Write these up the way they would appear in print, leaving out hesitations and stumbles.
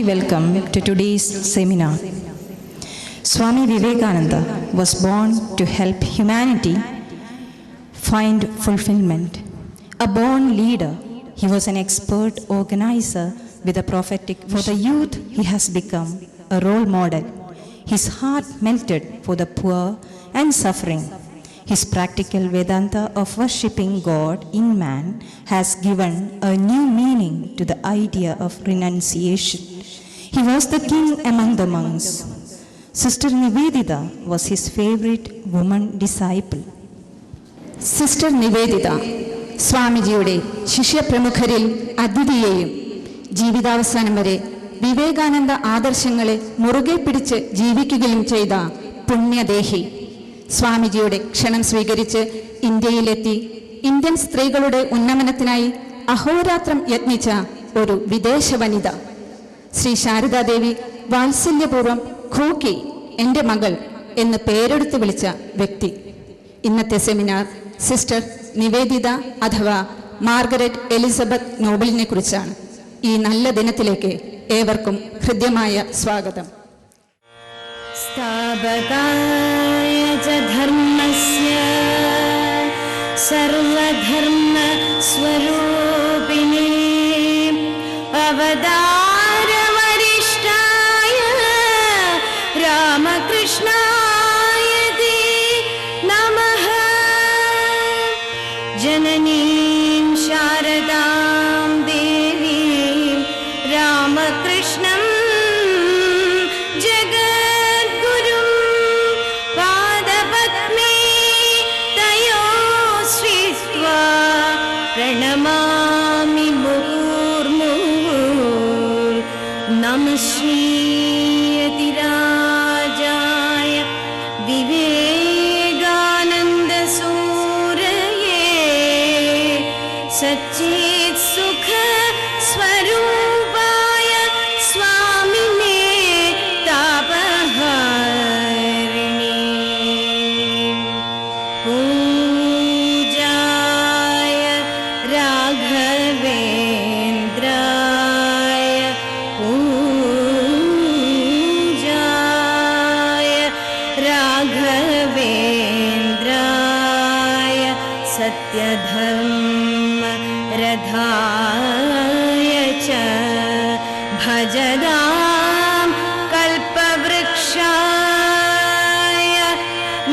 warmly welcome to today's seminar. Swami Vivekananda was born to help humanity find fulfillment. A born leader, he was an expert organizer with a prophetic vision. For the youth, he has become a role model. His heart melted for the poor and suffering. His practical Vedanta of worshipping God in man has given a new meaning to the idea of renunciation. He was the king among the monks. Sister Nivedita was his favorite woman disciple. Sister Nivedita സ്വാമിജിയുടെ ശിഷ്യപ്രമുഖരിൽ അദ്വിതീയയും ജീവിതാവസാനം വരെ വിവേകാനന്ദ ആദർശങ്ങളെ മുറുകെ പിടിച്ച് ജീവിക്കുകയും ചെയ്ത പുണ്യദേഹി. സ്വാമിജിയുടെ ക്ഷണം സ്വീകരിച്ച് ഇന്ത്യയിലെത്തി ഇന്ത്യൻ സ്ത്രീകളുടെ ഉന്നമനത്തിനായി അഹോരാത്രം യത്നിച്ച ഒരു വിദേശ വനിത. ശ്രീ ശാരദാദേവി വാത്സല്യപൂർവ്വം ഖൂക്കി, എൻ്റെ മകൾ എന്ന് പേരെടുത്ത് വിളിച്ച വ്യക്തി. ഇന്നത്തെ സെമിനാർ സിസ്റ്റർ നിവേദിത അഥവാ മാർഗരറ്റ് എലിസബത്ത് നോബലിനെ കുറിച്ചാണ്. ഈ നല്ല ദിനത്തിലേക്ക് ഏവർക്കും ഹൃദ്യമായ സ്വാഗതം. സ്ഥാപകായ ച ധർമ്മസ്യ സർവധർമ്മ സ്വരൂപിണേ അവതാര വരിഷ്ഠായ രാമകൃഷ്ണായ തേ നമഃ. ജനനീം ശാരദാം ദേവീം രാമകൃഷ്ണം ജഗദ്ഗുരും പാദപദ്മേ തയോ ശ്രീത്വാ പ്രണമാമി മുഹുർമുഹുർ. നമഃ ശ്രീയതിരാജായ വിവേകാനന്ദ സൂരയേ സച്ചിത് സുഖ സ്വരൂപായ സ്വാമിനേ താപഹാരിണേ. പൂജായ രാഘവേന്ദ്രായ പൂജായ രാഘവേന്ദ്രായ സത്യധർമ്മ രഥായ ച ഭജതാം കൽപവൃക്ഷായ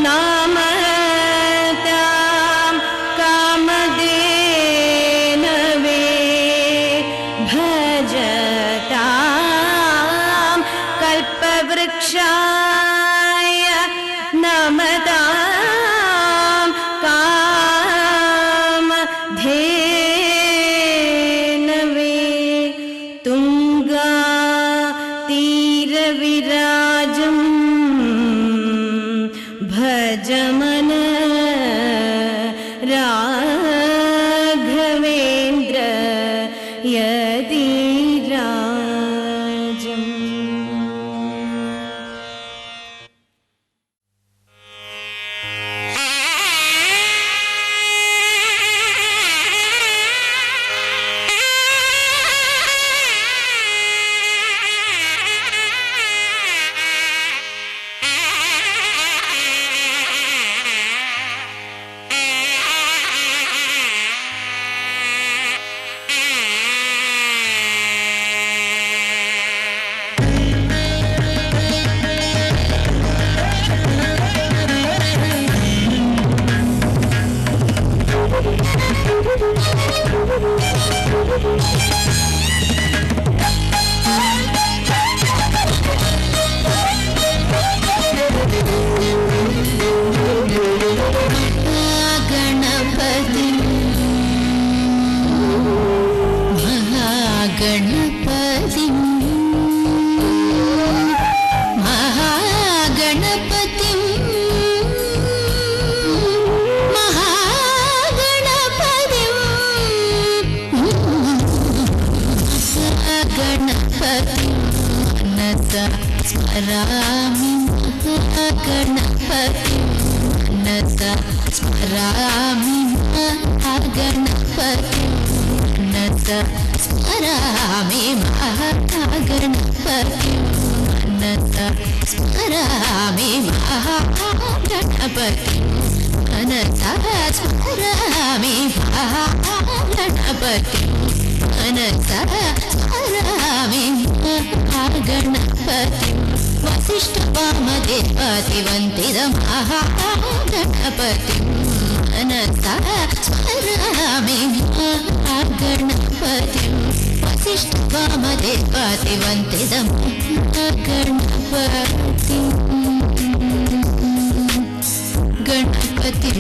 നാമതാം കാമധേനവേ ഭജതാം കൽപവൃക്ഷായ നമതാം കാമധേനവേ. തുംഗാ തീരവിരാജം ഭജമന രാഘവേന്ദ്ര യതിരാജം. स्मरामि महागणपतिं मनसा स्मरामि महागणपतिं मनसा स्मरामि महागणपतिं मनसा स्मरामि महागणपतिं मनसा स्मरामि महागणपतिं मनसा स्मरामि महागणपतिं वसिष्ठवामदेवादिवन्दितमहागणपतिं मनसा स्मरामि महागणपतिं वसिष्ठवामदेवादिवन्दितमहागणपतिं गणपतिं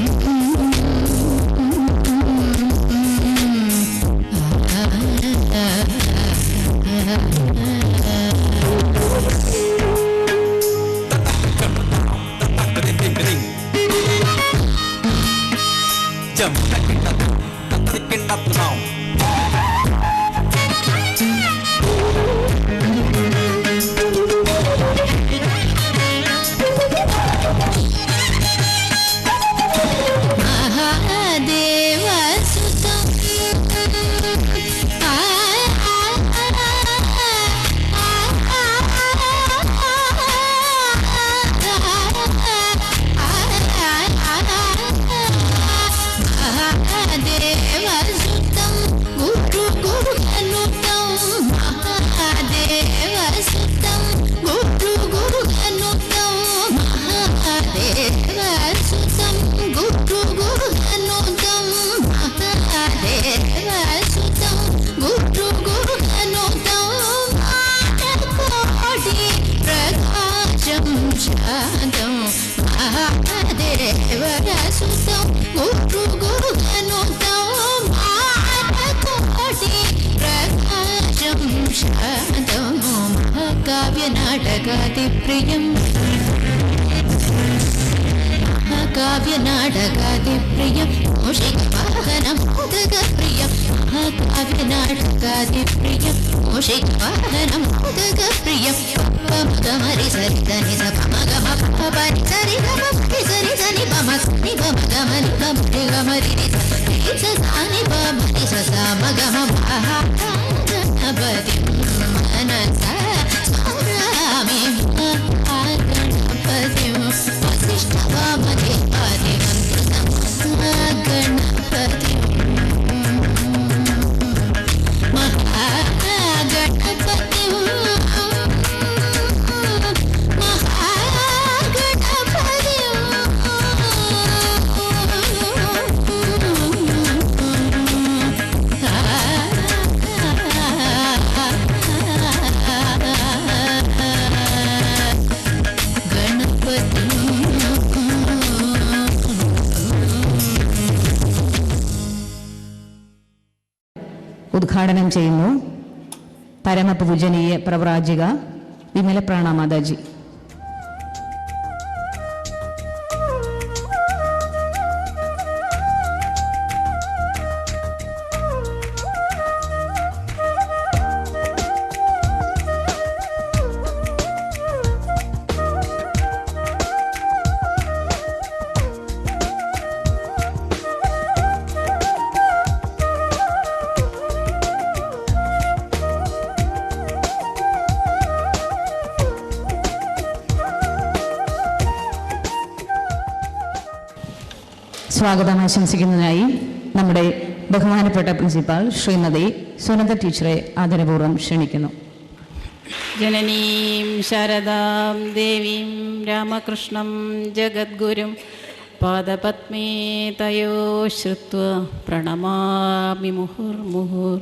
महाकाव्यनाटकादिप्रियं मूषिकवाहनं मोदकप्रियं महाकाव्यनाटकादिप्रियं मूषिकवाहनं मोदकप्रियं पमगमरि सरि దని సపమగమ పపని సరి గమ సరి సని పమ ని పమ గమని గమరి గమరి ని సని పమని సమగమ మహాగణపతిం మనసా స్మరామి महागणपतिं वसिष्ठवामदेवादिवन्दितमहागणपतिं महागणपतिं ഉദ്ഘാടനം ചെയ്യുന്നു പരമപൂജനീയ പ്രവ്രാജിക വിമലപ്രാണ മാതാജി. സ്വാഗതം ആശംസിക്കുന്നതിനായി നമ്മുടെ ബഹുമാനപ്പെട്ട പ്രിൻസിപ്പാൾ ശ്രീമതി സുനന്ദ ടീച്ചറെ ആദരപൂർവ്വം ക്ഷണിക്കുന്നു. ജനനീം ശാരദാം ദേവീം രാമകൃഷ്ണം ജഗദ്ഗുരും പാദപത്മേ തയോ ശ്രുത്വ പ്രണമാമി മുഹുർമുഹുർ.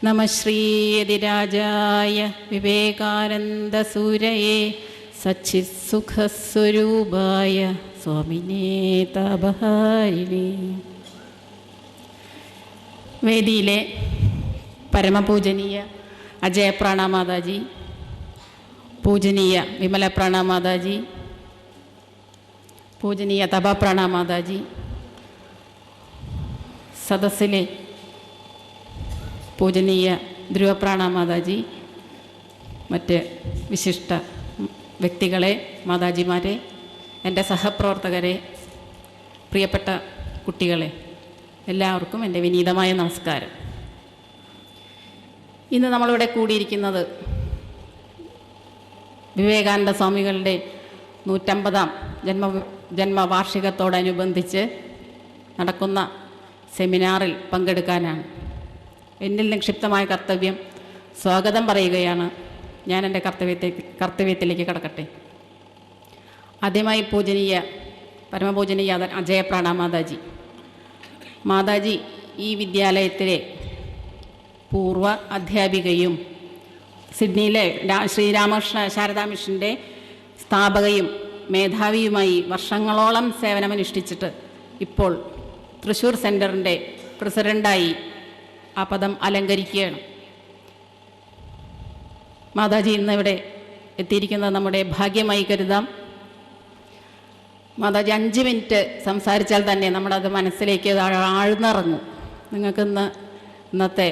നമഃ ശ്രീയതിരാജായ വിവേകാനന്ദസൂരയേ സച്ചിത്സുഖസ്വരൂപായ സ്വാമിനേ താപഹാരിണി. വേദിയിലെ പരമപൂജനീയ അജയപ്രാണ മാതാജി, പൂജനീയ വിമലപ്രാണ മാതാജി, പൂജനീയ തപപ്രാണ മാതാജി, സദസ്സിലെ പൂജനീയ ധ്രുവപ്രാണ മാതാജി, മറ്റ് വിശിഷ്ട വ്യക്തികളെ, മാതാജിമാരെ, എൻ്റെ സഹപ്രവർത്തകരെ, പ്രിയപ്പെട്ട കുട്ടികളെ, എല്ലാവർക്കും എൻ്റെ വിനീതമായ നമസ്കാരം. ഇന്ന് നമ്മളിവിടെ കൂടിയിരിക്കുന്നത് വിവേകാനന്ദ സ്വാമികളുടെ 150-ാം ജന്മവാർഷികത്തോടനുബന്ധിച്ച് നടക്കുന്ന സെമിനാറിൽ പങ്കെടുക്കാനാണ്. എന്നിൽ നിക്ഷിപ്തമായ കർത്തവ്യം സ്വാഗതം പറയുകയാണ്. ഞാൻ എൻ്റെ കർത്തവ്യത്തിലേക്ക് കടക്കട്ടെ. ആദ്യമായി പരമപൂജനീയ അജയപ്രാണ മാതാജി. മാതാജി ഈ വിദ്യാലയത്തിലെ പൂർവ്വ അധ്യാപികയും സിഡ്നിയിലെ ശ്രീരാമകൃഷ്ണ ശാരദാ മിഷൻ്റെ സ്ഥാപകയും മേധാവിയുമായി വർഷങ്ങളോളം സേവനമനുഷ്ഠിച്ചിട്ട് ഇപ്പോൾ തൃശ്ശൂർ സെൻറ്ററിൻ്റെ പ്രസിഡൻ്റായി ആ പദം അലങ്കരിക്കുകയാണ്. മാതാജി ഇന്നിവിടെ എത്തിയിരിക്കുന്നത് നമ്മുടെ ഭാഗ്യമായി കരുതാം. മാതാജി 5 മിനിറ്റ് സംസാരിച്ചാൽ തന്നെ നമ്മളത് മനസ്സിലേക്ക് ആഴ്ന്നിറങ്ങും. നിങ്ങൾക്ക് ഇന്നത്തെ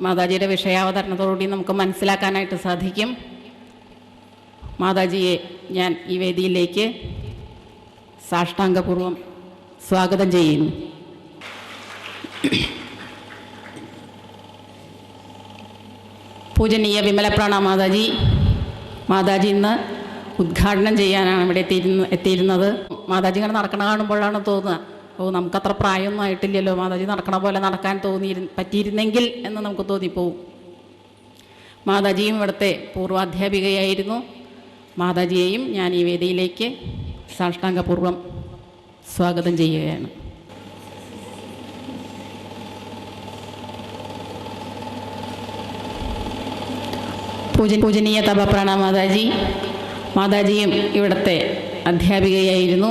മാതാജിയുടെ വിഷയാവതരണത്തോടുകൂടി നമുക്ക് മനസ്സിലാക്കാനായിട്ട് സാധിക്കും. മാതാജിയെ ഞാൻ ഈ വേദിയിലേക്ക് സാഷ്ടാംഗപൂർവം സ്വാഗതം ചെയ്യുന്നു. പൂജനീയ വിമലപ്രാണ മാതാജി ഇന്ന് ഉദ്ഘാടനം ചെയ്യാനാണ് ഇവിടെ എത്തിയിരുന്നത്. മാതാജി ഇങ്ങനെ നടക്കണ കാണുമ്പോഴാണ് തോന്നുക, നമുക്കത്ര പ്രായമൊന്നും ആയിട്ടില്ലല്ലോ, മാതാജി നടക്കണ പോലെ നടക്കാൻ പറ്റിയിരുന്നെങ്കിൽ എന്ന് നമുക്ക് തോന്നിപ്പോവും. മാതാജിയും ഇവിടുത്തെ പൂർവാധ്യാപികയായിരുന്നു. മാതാജിയെയും ഞാൻ ഈ വേദിയിലേക്ക് സാഷ്ടാംഗപൂർവം സ്വാഗതം ചെയ്യുകയാണ്. പൂജനീയ തപപ്രാണ മാതാജിയും ഇവിടുത്തെ അധ്യാപികയായിരുന്നു.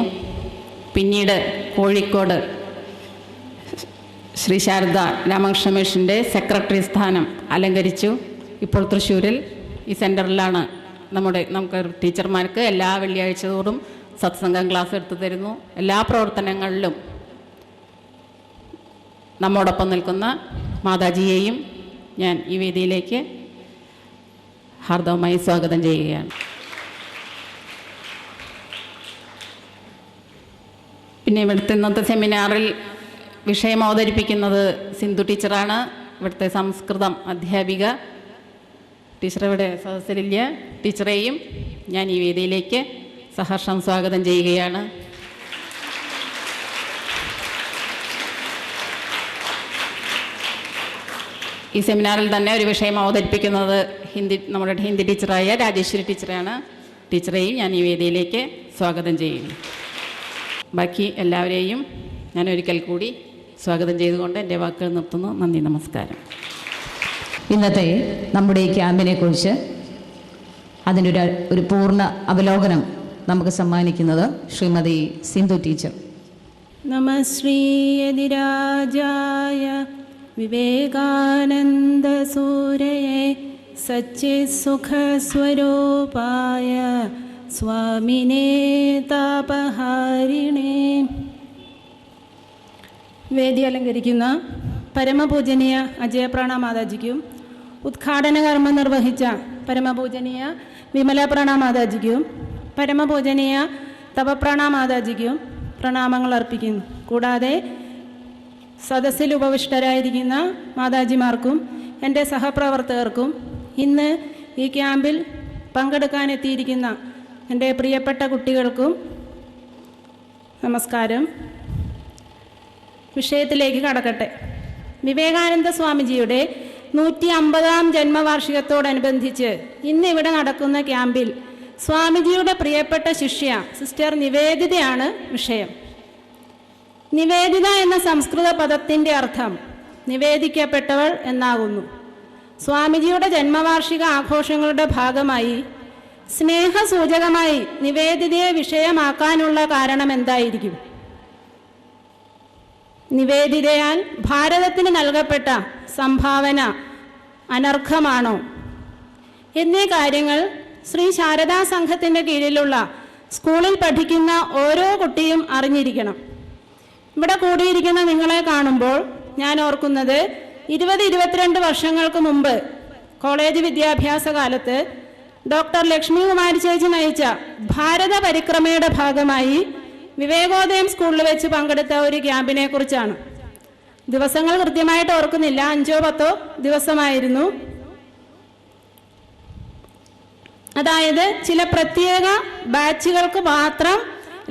പിന്നീട് കോഴിക്കോട് ശ്രീ ശാരദ രാമകൃഷ്ണ മിഷൻ്റെ സെക്രട്ടറി സ്ഥാനം അലങ്കരിച്ചു. ഇപ്പോൾ തൃശ്ശൂരിൽ ഈ സെൻറ്ററിലാണ് നമുക്ക് ടീച്ചർമാർക്ക് എല്ലാ വെള്ളിയാഴ്ച തോറും സത്സംഗം ക്ലാസ് എടുത്തു തരുന്നു. എല്ലാ പ്രവർത്തനങ്ങളിലും നമ്മോടൊപ്പം നിൽക്കുന്ന മാതാജിയെയും ഞാൻ ഈ വേദിയിലേക്ക് ഹാർദവമായി സ്വാഗതം ചെയ്യുകയാണ്. പിന്നെ ഇന്നത്തെ സെമിനാറിൽ വിഷയം അവതരിപ്പിക്കുന്നത് സിന്ധു ടീച്ചറാണ്. ഇവിടുത്തെ സംസ്കൃതം അധ്യാപിക. ടീച്ചർ ഇവിടെ സദസ്സിലില്ല. ടീച്ചറെയും ഞാൻ ഈ വേദിയിലേക്ക് സഹർഷം സ്വാഗതം ചെയ്യുകയാണ്. ഈ സെമിനാറിൽ തന്നെ ഒരു വിഷയം അവതരിപ്പിക്കുന്നത് നമ്മുടെ ഹിന്ദി ടീച്ചറായ രാജേശ്വരി ടീച്ചറാണ്. ടീച്ചറെയും ഞാൻ ഈ വേദിയിലേക്ക് സ്വാഗതം ചെയ്യുന്നു. ബാക്കി എല്ലാവരെയും ഞാൻ ഒരിക്കൽ കൂടി സ്വാഗതം ചെയ്തുകൊണ്ട് എൻ്റെ വാക്കുകൾ നിർത്തുന്നു. നന്ദി, നമസ്കാരം. ഇന്നത്തെ നമ്മുടെ ഈ ക്യാമ്പിനെക്കുറിച്ച് അതിൻ്റെ ഒരു പൂർണ്ണ അവലോകനം നമുക്ക് സമ്മാനിക്കുന്നത് ശ്രീമതി സിന്ധു ടീച്ചർ. നമഃ ശ്രീയതിരാജായ വിവേകാനന്ദസൂരയേ സച്ചിത്സുഖസ്വരൂപായ സ്വാമിനേ താപഹാരിണേ. വേദി അലങ്കരിക്കുന്ന പരമപൂജനീയ അജയപ്രാണ മാതാജിക്കും ഉദ്ഘാടന കർമ്മം നിർവഹിച്ച പരമപൂജനീയ വിമലപ്രാണ മാതാജിക്കും പരമപൂജനീയ തപപ്രാണ മാതാജിക്കും പ്രണാമങ്ങൾ അർപ്പിക്കുന്നു. കൂടാതെ സദസ്സിൽ ഉപവിഷ്ടരായിരിക്കുന്ന മാതാജിമാർക്കും എൻ്റെ സഹപ്രവർത്തകർക്കും ഇന്ന് ഈ ക്യാമ്പിൽ പങ്കെടുക്കാനെത്തിയിരിക്കുന്ന എൻ്റെ പ്രിയപ്പെട്ട കുട്ടികൾക്കും നമസ്കാരം. വിഷയത്തിലേക്ക് കടക്കട്ടെ. വിവേകാനന്ദ സ്വാമിജിയുടെ 150-ാം ജന്മവാർഷികത്തോടനുബന്ധിച്ച് ഇന്നിവിടെ നടക്കുന്ന ക്യാമ്പിൽ സ്വാമിജിയുടെ പ്രിയപ്പെട്ട ശിഷ്യ സിസ്റ്റർ നിവേദിതയാണ് വിഷയം. നിവേദിത എന്ന സംസ്കൃത പദത്തിൻ്റെ അർത്ഥം നിവേദിക്കപ്പെട്ടവൾ എന്നാകുന്നു. സ്വാമിജിയുടെ ജന്മവാർഷിക ആഘോഷങ്ങളുടെ ഭാഗമായി സ്നേഹസൂചകമായി നിവേദിതയെ വിഷയമാക്കാനുള്ള കാരണം എന്തായിരിക്കും? നിവേദിതയാൽ ഭാരതത്തിന് നൽകപ്പെട്ട സംഭാവന അനർഘമാണോ എന്നീ കാര്യങ്ങൾ ശ്രീ ശാരദാ സംഘത്തിൻ്റെ കീഴിലുള്ള സ്കൂളിൽ പഠിക്കുന്ന ഓരോ കുട്ടിയും അറിഞ്ഞിരിക്കണം. ഇവിടെ കൂടിയിരിക്കുന്ന നിങ്ങളെ കാണുമ്പോൾ ഞാൻ ഓർക്കുന്നത് 20-22 വർഷങ്ങൾക്ക് മുമ്പ് കോളേജ് വിദ്യാഭ്യാസ കാലത്ത് ഡോക്ടർ ലക്ഷ്മി കുമാരി ചേച്ചി നയിച്ച ഭാരത പരിക്രമയുടെ ഭാഗമായി വിവേകോദയം സ്കൂളിൽ വെച്ച് പങ്കെടുത്ത ഒരു ക്യാമ്പിനെ കുറിച്ചാണ്. ദിവസങ്ങൾ കൃത്യമായിട്ട് ഓർക്കുന്നില്ല, 5 or 10 ദിവസമായിരുന്നു. അതായത് ചില പ്രത്യേക ബാച്ചുകൾക്ക് മാത്രം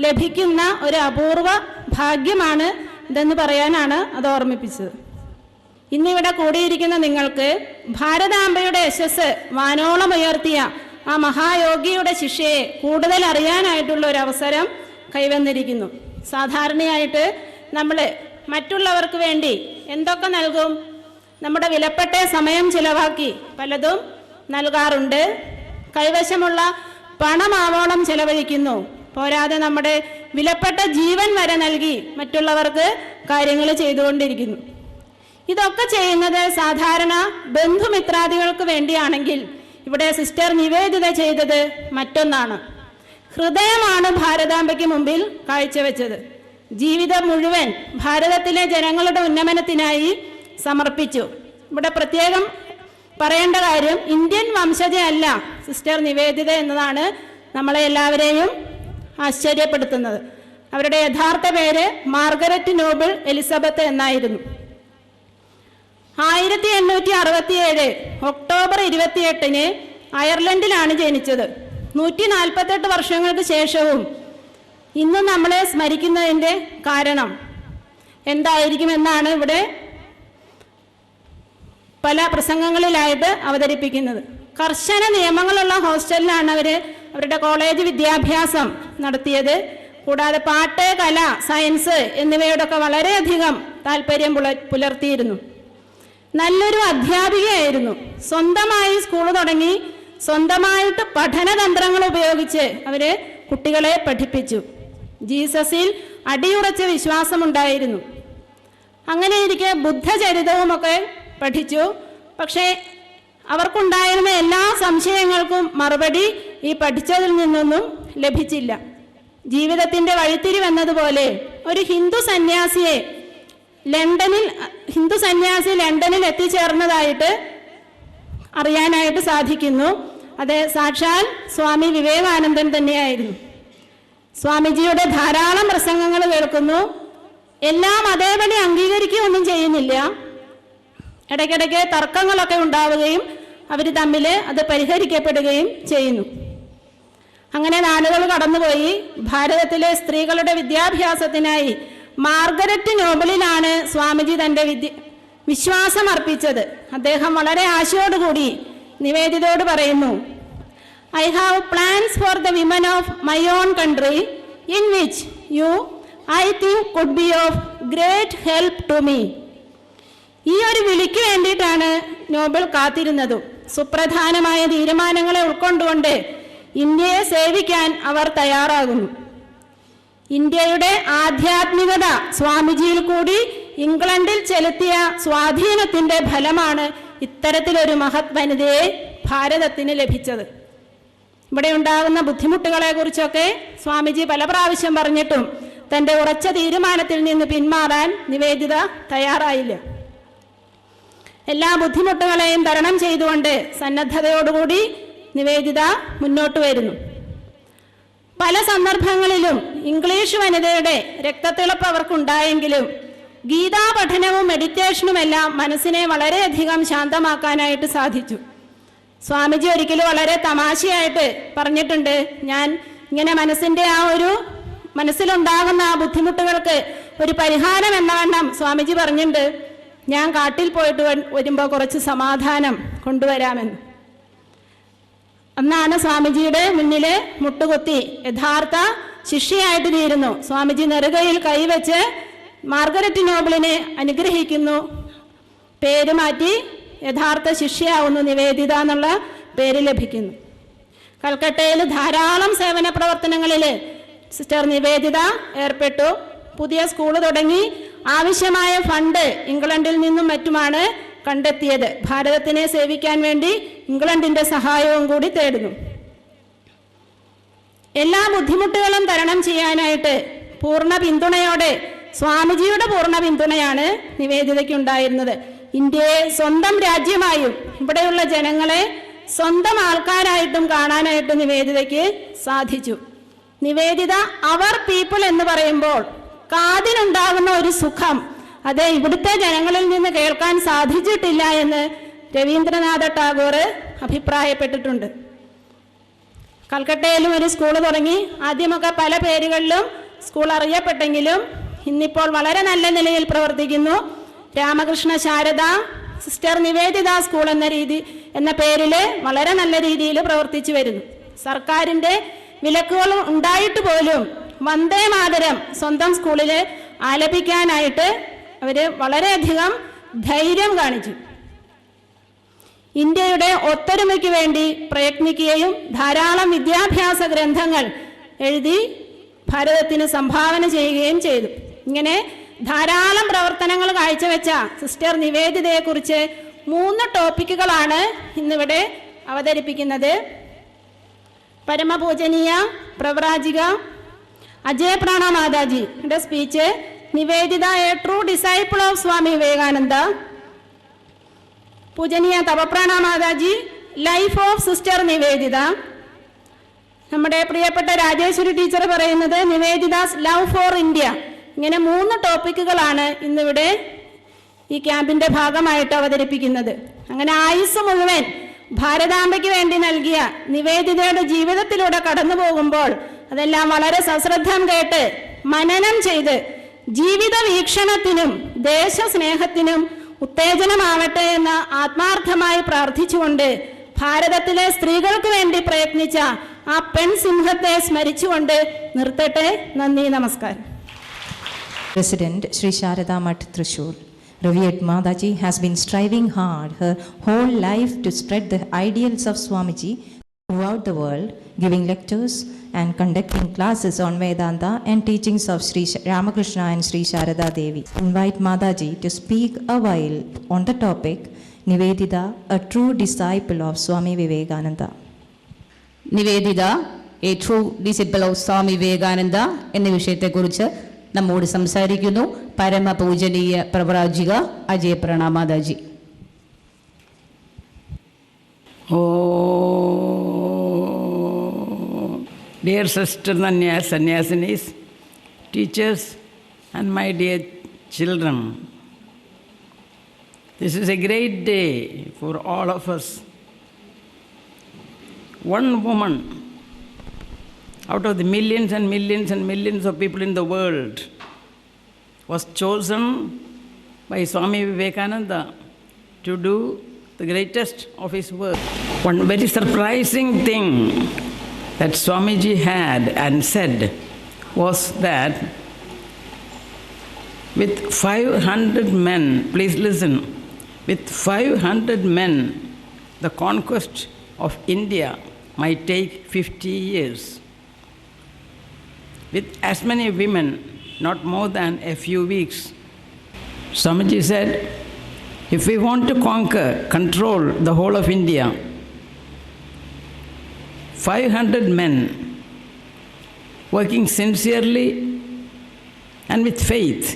ലഭിക്കുന്ന ഒരു അപൂർവ ഭാഗ്യമാണ് ഇതെന്ന് പറയാനാണ് അത് ഓർമ്മിപ്പിച്ചത്. ഇന്നിവിടെ കൂടിയിരിക്കുന്ന നിങ്ങൾക്ക് ഭാരതാംബയുടെ യശസ് വാനോളം ഉയർത്തിയ ആ മഹായോഗിയുടെ ശിക്ഷയെ കൂടുതൽ അറിയാനായിട്ടുള്ള ഒരു അവസരം കൈവന്നിരിക്കുന്നു. സാധാരണയായിട്ട് നമ്മൾ മറ്റുള്ളവർക്ക് വേണ്ടി എന്തൊക്കെ നൽകും? നമ്മുടെ വിലപ്പെട്ട സമയം ചിലവാക്കി പലതും നൽകാറുണ്ട്. കൈവശമുള്ള പണമാവോളം ചിലവഴിക്കുന്നു. പോരാതെ നമ്മുടെ വിലപ്പെട്ട ജീവൻ വരെ നൽകി മറ്റുള്ളവർക്ക് കാര്യങ്ങൾ ചെയ്തുകൊണ്ടിരിക്കുന്നു. ഇതൊക്കെ ചെയ്യുന്നത് സാധാരണ ബന്ധുമിത്രാദികൾക്ക് വേണ്ടിയാണെങ്കിൽ ഇവിടെ സിസ്റ്റർ നിവേദിത ചെയ്തത് മറ്റൊന്നാണ്. ഹൃദയമാണ് ഭാരതാംബയ്ക്ക് മുമ്പിൽ കാഴ്ചവെച്ചത്. ജീവിതം മുഴുവൻ ഭാരതത്തിലെ ജനങ്ങളുടെ ഉന്നമനത്തിനായി സമർപ്പിച്ചു. ഇവിടെ പ്രത്യേകം പറയേണ്ട കാര്യം, ഇന്ത്യൻ വംശജയല്ല സിസ്റ്റർ നിവേദിത എന്നതാണ് നമ്മളെ എല്ലാവരെയും ആശ്ചര്യപ്പെടുത്തുന്നത്. അവരുടെ യഥാർത്ഥ പേര് മാർഗരറ്റ് നോബിൾ എലിസബത്ത് എന്നായിരുന്നു. 1867 ഒക്ടോബർ 28 അയർലൻഡിലാണ് ജനിച്ചത്. 148 വർഷങ്ങൾക്ക് ശേഷവും ഇന്ന് നമ്മളെ സ്മരിക്കുന്നതിൻ്റെ കാരണം എന്തായിരിക്കുമെന്നാണ് ഇവിടെ പല പ്രസംഗങ്ങളിലായിട്ട് അവതരിപ്പിക്കുന്നത്. കർശന നിയമങ്ങളുള്ള ഹോസ്റ്റലിലാണ് അവരുടെ കോളേജ് വിദ്യാഭ്യാസം നടത്തിയത്. കൂടാതെ പാട്ട്, കല, സയൻസ് എന്നിവയോടൊക്കെ വളരെയധികം താല്പര്യം പുലർത്തിയിരുന്നു. നല്ലൊരു അധ്യാപികയായിരുന്നു. സ്വന്തമായി സ്കൂൾ തുടങ്ങി സ്വന്തമായിട്ട് പഠനതന്ത്രങ്ങൾ ഉപയോഗിച്ച് അവർ കുട്ടികളെ പഠിപ്പിച്ചു. ജീസസിൽ അടിയുറച്ച വിശ്വാസമുണ്ടായിരുന്നു. അങ്ങനെയിരിക്കെ ബുദ്ധചരിതവുമൊക്കെ പഠിച്ചു. പക്ഷേ അവർക്കുണ്ടായിരുന്ന എല്ലാ സംശയങ്ങൾക്കും മറുപടി ഈ പഠിച്ചതിൽ നിന്നൊന്നും ലഭിച്ചില്ല. ജീവിതത്തിൻ്റെ വഴിത്തിരിവെന്നതുപോലെ ഒരു ഹിന്ദു സന്യാസി ലണ്ടനിൽ എത്തിച്ചേർന്നതായിട്ട് അറിയാനായിട്ട് സാധിക്കുന്നു. അത് സാക്ഷാൽ സ്വാമി വിവേകാനന്ദൻ തന്നെയായിരുന്നു. സ്വാമിജിയുടെ ധാരാളം പ്രസംഗങ്ങൾ കേൾക്കുന്നു. എല്ലാം അതേപടി അംഗീകരിക്കുകയൊന്നും ചെയ്യുന്നില്ല. ഇടയ്ക്കിടയ്ക്ക് തർക്കങ്ങളൊക്കെ ഉണ്ടാവുകയും അവർ തമ്മിൽ അത് പരിഹരിക്കപ്പെടുകയും ചെയ്യുന്നു. അങ്ങനെ നാളുകൾ കടന്നുപോയി. ഭാരതത്തിലെ സ്ത്രീകളുടെ വിദ്യാഭ്യാസത്തിനായി മാർഗരറ്റ് നോബിളിലാണ് സ്വാമിജി തൻ്റെ വിശ്വാസം അർപ്പിച്ചത്. അദ്ദേഹം വളരെ ആശയോടുകൂടി നിവേദിതയോട് പറയുന്നു, I have plans for the women of my own country in which you I think could be of great help to me. ഈ ഒരു വിളിക്ക് വേണ്ടിയിട്ടാണ് നോബൽ കാത്തിരുന്നതും. സുപ്രധാനമായ തീരുമാനങ്ങളെ ഉൾക്കൊണ്ടുകൊണ്ട് ഇന്ത്യയെ സേവിക്കാൻ അവർ തയ്യാറാകുന്നു. ഇന്ത്യയുടെ ആധ്യാത്മികത സ്വാമിജിയിൽ കൂടി ഇംഗ്ലണ്ടിൽ ചെലുത്തിയ സ്വാധീനത്തിൻ്റെ ഫലമാണ് ഇത്തരത്തിലൊരു മഹത് വനിതയെ ഭാരതത്തിന് ലഭിച്ചത്. ഇവിടെ ഉണ്ടാകുന്ന ബുദ്ധിമുട്ടുകളെ കുറിച്ചൊക്കെ സ്വാമിജി പല പ്രാവശ്യം പറഞ്ഞിട്ടും തൻ്റെ ഉറച്ച തീരുമാനത്തിൽ നിന്ന് പിന്മാറാൻ നിവേദിത തയ്യാറായില്ല. എല്ലാ ബുദ്ധിമുട്ടുകളെയും തരണം ചെയ്തുകൊണ്ട് സന്നദ്ധതയോടുകൂടി നിവേദിത മുന്നോട്ട് വരുന്നു. പല സന്ദർഭങ്ങളിലും ഇംഗ്ലീഷ് വനിതയുടെ രക്തത്തിളപ്പ് അവർക്കുണ്ടായെങ്കിലും ഗീതാ പഠനവും മെഡിറ്റേഷനുമെല്ലാം മനസ്സിനെ വളരെയധികം ശാന്തമാക്കാനായിട്ട് സാധിച്ചു. സ്വാമിജി ഒരിക്കലും വളരെ തമാശയായിട്ട് പറഞ്ഞിട്ടുണ്ട്, ഞാൻ ഇങ്ങനെ മനസ്സിലുണ്ടാകുന്ന ആ ബുദ്ധിമുട്ടുകൾക്ക് ഒരു പരിഹാരം എന്ന വണ്ണം സ്വാമിജി പറഞ്ഞിട്ടുണ്ട്, ഞാൻ കാട്ടിൽ പോയിട്ട് വരുമ്പോൾ കുറച്ച് സമാധാനം കൊണ്ടുവരാമെന്ന്. അന്നാണ് സ്വാമിജിയുടെ മുന്നിൽ മുട്ടുകുത്തി യഥാർത്ഥ ശിഷ്യയായിട്ട് തീരുന്നു. സ്വാമിജി നെറുകയിൽ കൈവച്ച് മാർഗരറ്റ് നോബിളിനെ അനുഗ്രഹിക്കുന്നു. പേര് മാറ്റി യഥാർത്ഥ ശിഷ്യയാവുന്നു, നിവേദിത എന്നുള്ള പേര് ലഭിക്കുന്നു. കൽക്കട്ടയിൽ ധാരാളം സേവന പ്രവർത്തനങ്ങളിൽ സിസ്റ്റർ നിവേദിത ഏർപ്പെട്ടു. പുതിയ സ്കൂൾ തുടങ്ങി. ആവശ്യമായ ഫണ്ട് ഇംഗ്ലണ്ടിൽ നിന്നും മറ്റുമാണ് കണ്ടെത്തിയത്. ഭാരതത്തിനെ സേവിക്കാൻ വേണ്ടി ഇംഗ്ലണ്ടിൻ്റെ സഹായവും കൂടി തേടുന്നു. എല്ലാ ബുദ്ധിമുട്ടുകളും തരണം ചെയ്യാനായിട്ട് പൂർണ്ണ പിന്തുണയോടെ, സ്വാമിജിയുടെ പൂർണ്ണ പിന്തുണയാണ് നിവേദിതയ്ക്ക് ഉണ്ടായിരുന്നത്. ഇന്ത്യയെ സ്വന്തം രാജ്യമായും ഇവിടെയുള്ള ജനങ്ങളെ സ്വന്തം ആൾക്കാരായിട്ടും കാണാനായിട്ട് നിവേദിതയ്ക്ക് സാധിച്ചു. നിവേദിത അവർ പീപ്പിൾ എന്ന് പറയുമ്പോൾ കാതിനുണ്ടാകുന്ന ഒരു സുഖം അത് ഇവിടുത്തെ ജനങ്ങളിൽ നിന്ന് കേൾക്കാൻ സാധിച്ചിട്ടില്ല എന്ന് രവീന്ദ്രനാഥ ടാഗോർ അഭിപ്രായപ്പെട്ടിട്ടുണ്ട്. കൽക്കട്ടയിലും ഒരു സ്കൂൾ തുടങ്ങി. ആദ്യമൊക്കെ പല പേരുകളിലും സ്കൂൾ അറിയപ്പെട്ടെങ്കിലും ഇന്നിപ്പോൾ വളരെ നല്ല നിലയിൽ പ്രവർത്തിക്കുന്നു. രാമകൃഷ്ണ ശാരദ സിസ്റ്റർ നിവേദിത സ്കൂൾ എന്ന പേരിൽ വളരെ നല്ല രീതിയിൽ പ്രവർത്തിച്ചു വരുന്നു. സർക്കാരിൻ്റെ വിലക്കുകൾ ഉണ്ടായിട്ട് പോലും വന്ദേ മാതരം സ്വന്തം സ്കൂളിൽ ആലപിക്കാനായിട്ട് അവർ വളരെയധികം ധൈര്യം കാണിച്ചു. ഇന്ത്യയുടെ ഒത്തൊരുമയ്ക്ക് വേണ്ടി പ്രയത്നിക്കുകയും ധാരാളം വിദ്യാഭ്യാസ ഗ്രന്ഥങ്ങൾ എഴുതി ഭാരതത്തിന് സംഭാവന ചെയ്യുകയും ചെയ്തു. ഇങ്ങനെ ധാരാളം പ്രവർത്തനങ്ങൾ കാഴ്ചവെച്ച സിസ്റ്റർ നിവേദിതയെക്കുറിച്ച് 3 ടോപ്പിക്കുകളാണ് ഇന്നിവിടെ അവതരിപ്പിക്കുന്നത്. പരമപൂജനീയ പ്രവ്രാജിക അജയ് പ്രാണ മാതാജിയുടെ speech, Nivedita a true disciple of Swami Vivekananda, പൂജനീയ Tapaprana Mataji life of sister Nivedita. നമ്മുടെ പ്രിയപ്പെട്ട രാജേശ്വരി ടീച്ചർ പറയുന്നത് നിവേദിതാസ് ലവ് ഫോർ ഇന്ത്യ. ഇങ്ങനെ 3 ടോപ്പിക്കുകളാണ് ഇന്നിവിടെ ഈ ക്യാമ്പിൻ്റെ ഭാഗമായിട്ട് അവതരിപ്പിക്കുന്നത്. അങ്ങനെ ആയുസ് മുഴുവൻ ഭാരതാംബയ്ക്ക് വേണ്ടി നൽകിയ നിവേദിതയുടെ ജീവിതത്തിലൂടെ കടന്നു പോകുമ്പോൾ അതെല്ലാം വളരെ സശ്രദ്ധം കേട്ട് മനനം ചെയ്ത് ജീവിത വീക്ഷണത്തിനും ദേശസ്നേഹത്തിനും ഉത്തേജനമാവട്ടെ എന്ന് ആത്മാർത്ഥമായി പ്രാർത്ഥിച്ചുകൊണ്ട് ഭാരതത്തിലെ സ്ത്രീകൾക്ക് വേണ്ടി പ്രയത്നിച്ച ആ പെൺസിംഹത്തെ സ്മരിച്ചുകൊണ്ട് നിർത്തട്ടെ. നന്ദി, നമസ്കാരം. President Sri Sharada Math Thrissur, revered Mataji has been striving hard her whole life to spread the ideals of Swamiji throughout the world, giving lectures and conducting classes on Vedanta and teachings of Sri Ramakrishna and Sri Sharada Devi. Invite Mataji to speak a while on the topic Nivedita, a true disciple of Swami Vivekananda. Nivedita a true disciple of Swami Vivekananda എന്ന വിഷയത്തെക്കുറിച്ച് നമ്മോട് സംസാരിക്കുന്നു പരമപൂജനീയ Pravrajika Ajay പ്രണ Mataji. Dear sister Sannyasinis, teachers and my dear children, this is a great day for all of us. One woman out of the millions and millions and millions of people in the world was chosen by Swami Vivekananda to do the greatest of his work. One very surprising thing that Swamiji had and said was that with 500 men, please listen, with 500 men, the conquest of India might take 50 years. With as many women, not more than a few weeks. Swamiji said, if we want to control the whole of India, 500 men working sincerely and with faith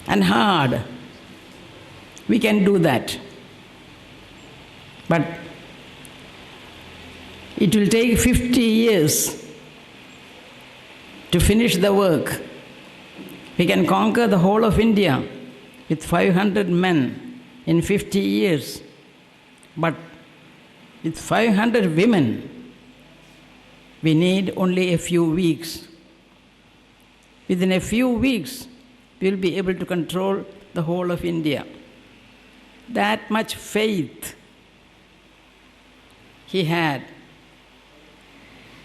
and hard, we can do that. But it will take 50 years to finish the work. We can conquer the whole of India with 500 men in 50 years. But with 500 women, we need only a few weeks. Within a few weeks, we will be able to control the whole of India. That much faith he had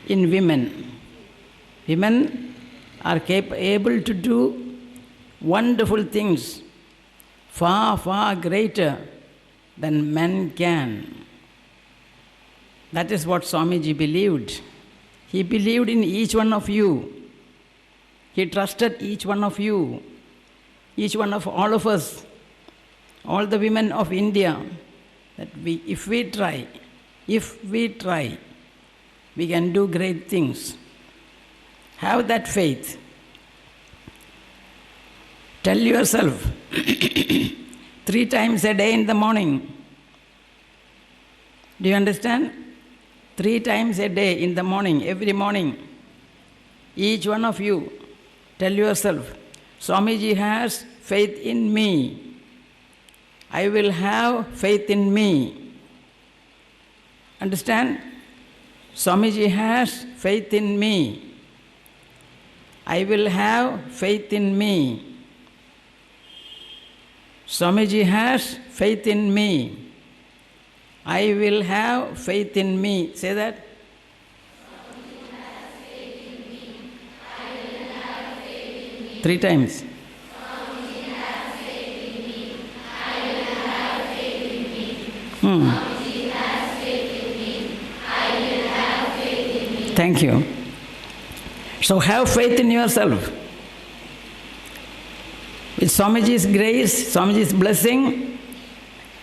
in women. Women are able to do wonderful things far, far greater than men can. That is what Swamiji believed. He believed in each one of you. He trusted each one of you, each one of all of us, all the women of India, that if we try, we can do great things. Have that faith. Tell yourself 3 times a day in the morning. Do you understand? 3 times a day in the morning, every morning. Each one of you, tell yourself, Swamiji has faith in me. I will have faith in me. Understand? Swamiji has faith in me. I will have faith in me. Swamiji has faith in me. I will have faith in me. Say that. Swamiji has faith in me. I will have faith in me. 3 times. Swamiji has faith in me. I will have faith in me. Swamiji has faith in me. I will have faith in me. Thank you. So have faith in yourself. With Swamiji's grace, Swamiji's blessing,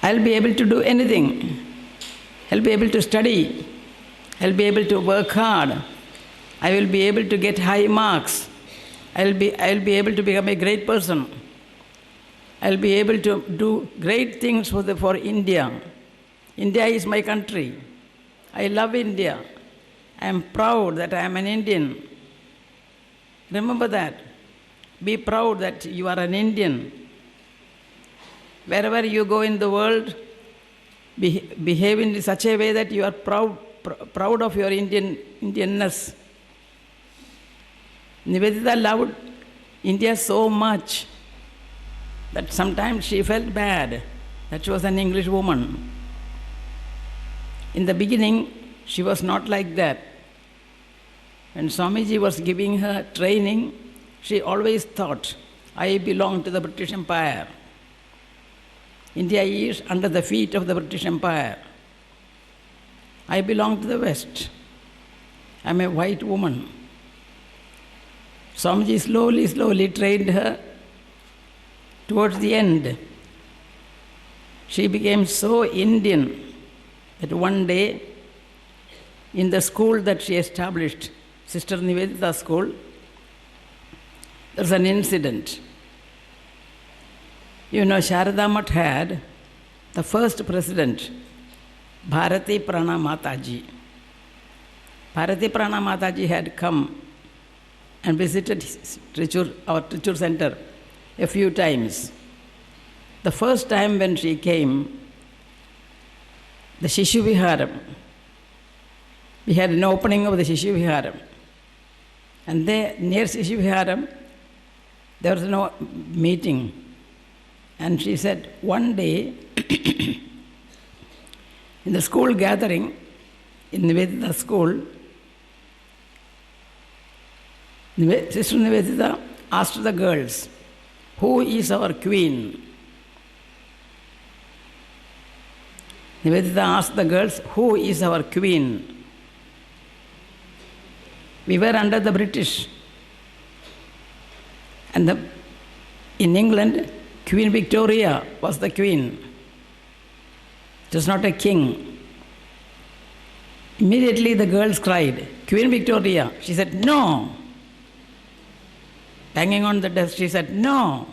I'll be able to do anything. I'll be able to study. I'll be able to work hard. I will be able to get high marks. I'll be able to become a great person. I'll be able to do great things for India. India is my country. I love India. I am proud that I am an Indian. Remember that. Be proud that you are an Indian. Wherever you go in the world, behave in such a way that you are proud of your Indianness. Nivedita loved India so much that sometimes she felt bad that she was an English woman. In the beginning, she was not like that. When Swamiji was giving her training, she always thought, I belong to the British Empire. India is under the feet of the British Empire. I belong to the West. I am a white woman. Swamiji slowly trained her. Towards the end, she became so Indian that one day, in the school that she established, Sister Nivedita School, there's an incident. You know, Sharada Math had the first president, Bharati Prana Mataji. Bharati Prana Mataji had come and visited our Trichur center a few times. The first time when she came, the Shishu Viharam, we had an opening of the Shishu Viharam. And there, near Shishu Viharam, there was no meeting. And she said, one day, in the school gathering, in Nivedita school, Sister Nivedita asked the girls, who is our queen? Nivedita asked the girls, who is our queen? We were under the British. And in England, Queen Victoria was the queen. It was not a king. Immediately the girls cried, Queen Victoria. She said, no. Banging on the desk, she said, no.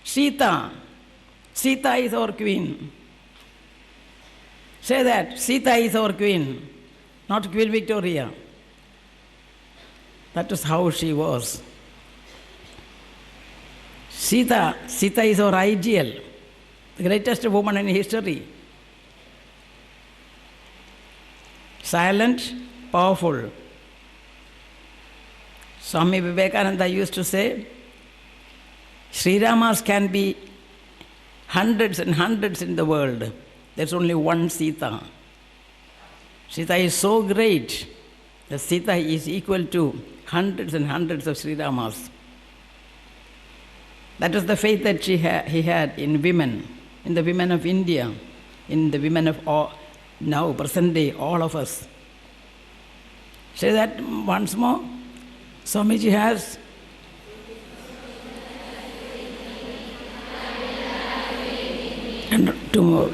Sita. Sita is our queen. Say that. Sita is our queen, not Queen Victoria. That is how she was. Sita is our ideal, the greatest woman in history. Silent, powerful. Swami Vivekananda used to say, Sri Ramas can be hundreds and hundreds in the world. There's only one Sita. Sita is so great that Sita is equal to hundreds and hundreds of Sri Ramas. That was the faith that he had in women, in the women of India, in the women of all, now, present day, all of us. Say that once more. Swamiji has. And 2 more.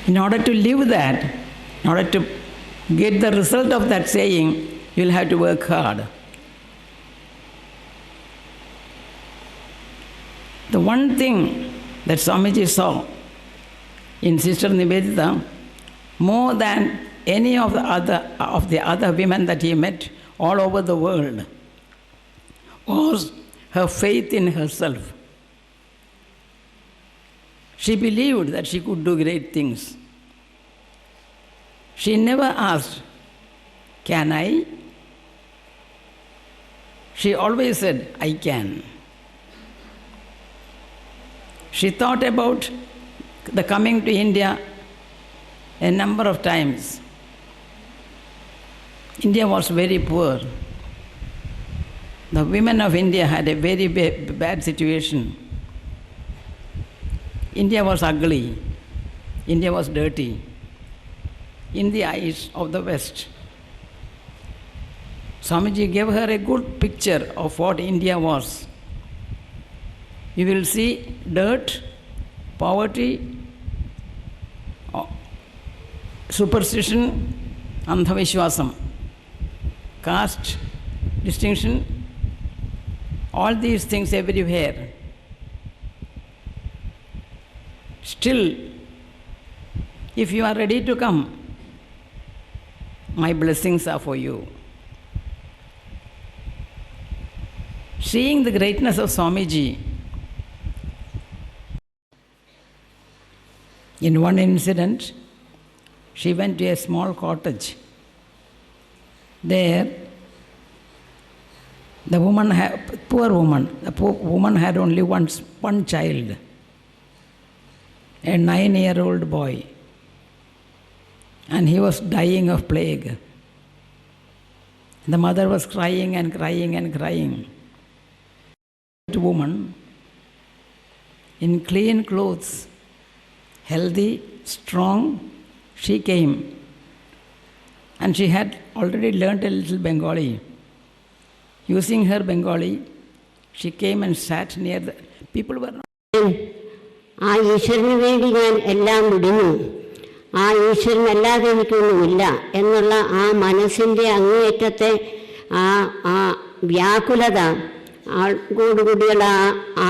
In order to live that, in order to get the result of that saying, you'll have to work hard. The one thing that Swamiji saw, in Sister Nivedita more than any of the other women that he met all over the world was her faith in herself. She believed that she could do great things. She never asked, "Can I?" She always said, "I can." She thought about the coming to India a number of times. India was very poor. The women of India had a very bad situation. India was ugly. India was dirty in the eyes of the West. Swamiji gave her a good picture of what India was. You will see dirt, poverty, superstition, andhavishwasam, caste, distinction, all these things everywhere. Still, if you are ready to come, my blessings are for you. Seeing the greatness of Swamiji, in one incident, she went to a small cottage. There, the poor woman had only one child, a 9-year-old boy, and he was dying of plague. The mother was crying and crying and crying. The woman, in clean clothes, healthy, strong, she came, and she had already learnt a little Bengali. Using her Bengali, she came and sat near the people were not. ആ ഈശ്വരന് വേണ്ടി ഞാൻ എല്ലാം വിടുന്നു, ആ ഈശ്വരനല്ലാതെ എനിക്കൊന്നുമില്ല എന്നുള്ള ആ മനസ്സിൻ്റെ അങ്ങേയറ്റത്തെ ആ വ്യാകുലത ആൾക്കൂടുകൂടിയുള്ള ആ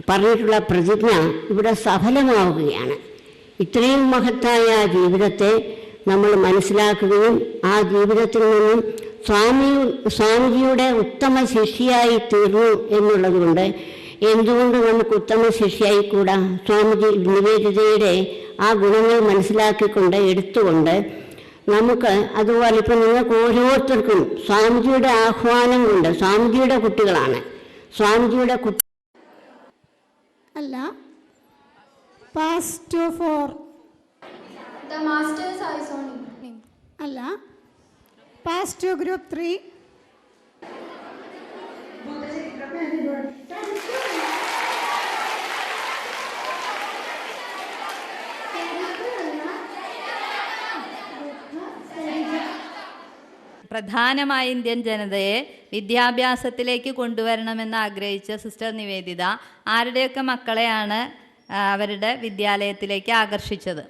പറഞ്ഞിട്ടുള്ള പ്രതിജ്ഞ ഇവിടെ സഫലമാവുകയാണ്. ഇത്രയും മഹത്തായ ജീവിതത്തെ നമ്മൾ മനസ്സിലാക്കുകയും ആ ജീവിതത്തിൽ നിന്നും സ്വാമിജിയുടെ ഉത്തമ ശിഷ്യയായി തീർന്നു എന്നുള്ളതുകൊണ്ട് എന്തുകൊണ്ട് നമുക്ക് ഉത്തമ ശിഷ്യയായിക്കൂടാ? സ്വാമിജി നിവേദിതയുടെ ആ ഗുണങ്ങൾ മനസ്സിലാക്കിക്കൊണ്ട് എടുത്തുകൊണ്ട് നമുക്ക് അതുപോലെ ഇപ്പം നിങ്ങൾക്ക് ഓരോരുത്തർക്കും സ്വാമിജിയുടെ ആഹ്വാനം കൊണ്ട്, സ്വാമിജിയുടെ കുട്ടികളാണ്, സ്വാമിജിയുടെ അല്ല, pass to 4 The master's eyes on him. അല്ല, പാസ് ടു ഗ്രൂപ്പ് 3. പ്രധാനമായ ഇന്ത്യൻ ജനതയെ വിദ്യാഭ്യാസത്തിലേക്ക് കൊണ്ടുവരണമെന്ന് ആഗ്രഹിച്ച സിസ്റ്റർ നിവേദിത ആരുടെയൊക്കെ മക്കളെയാണ് അവരുടെ വിദ്യാലയത്തിലേക്ക് ആകർഷിച്ചത്?